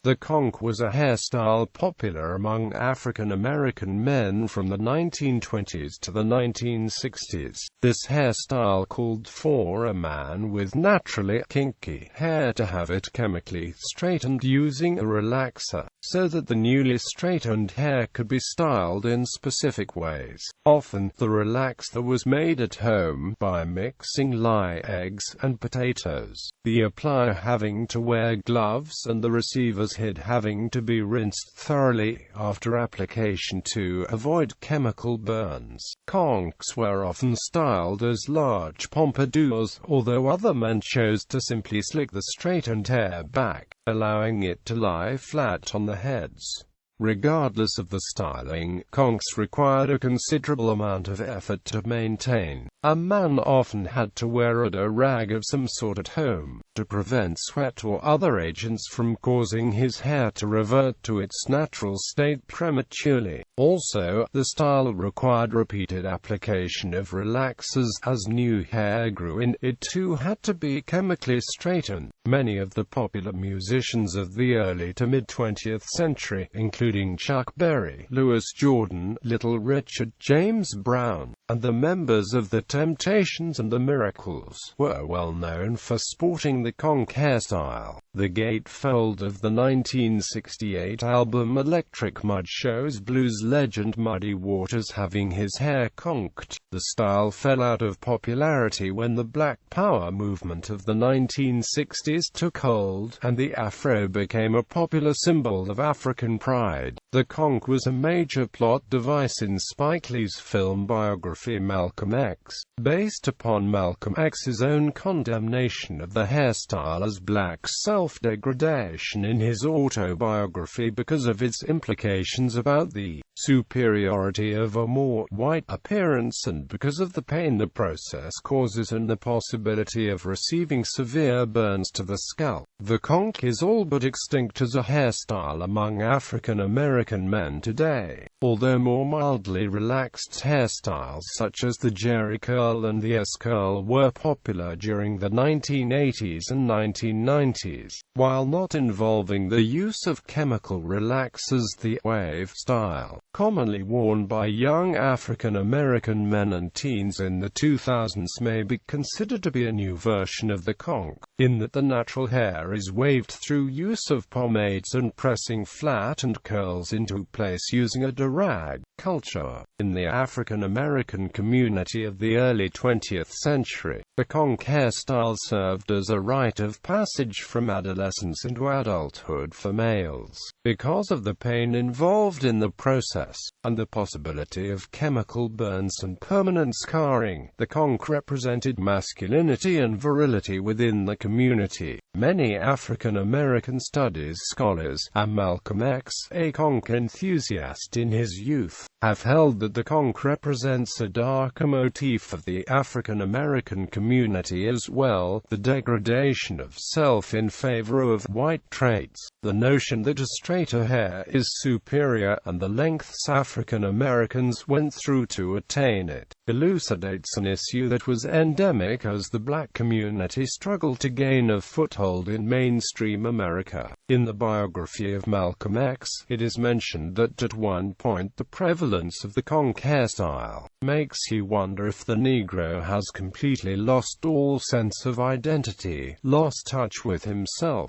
The conk was a hairstyle popular among African American men from the 1920s to the 1960s. This hairstyle called for a man with naturally kinky hair to have it chemically straightened using a relaxer, so that the newly straightened hair could be styled in specific ways. Often, the relaxer was made at home by mixing lye, eggs, and potatoes, the applier having to wear gloves and the receiver's head having to be rinsed thoroughly after application to avoid chemical burns. Conks were often styled as large pompadours, although other men chose to simply slick the straightened hair back, allowing it to lie flat on the heads. Regardless of the styling, conks required a considerable amount of effort to maintain. A man often had to wear a rag of some sort at home, to prevent sweat or other agents from causing his hair to revert to its natural state prematurely. Also, the style required repeated application of relaxers as new hair grew in. It too had to be chemically straightened. Many of the popular musicians of the early to mid-20th century, including Chuck Berry, Louis Jordan, Little Richard, James Brown, and the members of the Temptations and the Miracles, were well known for sporting the conk hairstyle. The gatefold of the 1968 album Electric Mud shows blues legend Muddy Waters having his hair conked. The style fell out of popularity when the Black Power movement of the 1960s took hold, and the afro became a popular symbol of African pride. The conk was a major plot device in Spike Lee's film biography Malcolm X, based upon Malcolm X's own condemnation of the hairstyle as black self-degradation in his autobiography because of its implications about the superiority of a more white appearance and because of the pain the process causes and the possibility of receiving severe burns to the scalp. The conk is all but extinct as a hairstyle among African American men today, although more mildly relaxed hairstyles such as the Jerry curl and the S-curl were popular during the 1980s and 1990s. While not involving the use of chemical relaxers, the wave style, commonly worn by young African American men and teens in the 2000s, may be considered to be a new version of the conk, in that the natural hair is waved through use of pomades and pressing flattened curls into place using a rag. Culture. In the African American community of the early 20th century, the conk hairstyle served as a rite of passage from adolescence into adulthood for males. Because of the pain involved in the process, and the possibility of chemical burns and permanent scarring, the conk represented masculinity and virility within the community. Many African American studies scholars, and Malcolm X, a conk enthusiast in his youth, have held that the conk represents a darker motif of the African American community as well, the degradation of self in favor of white traits, the notion that a straighter hair is superior, and the lengths African Americans went through to attain it, elucidates an issue that was endemic as the black community struggled to gain a foothold in mainstream America. In the biography of Malcolm X, it is mentioned that at one point the prevalence of the conk hairstyle makes you wonder if the Negro has completely lost all sense of identity, lost touch with himself.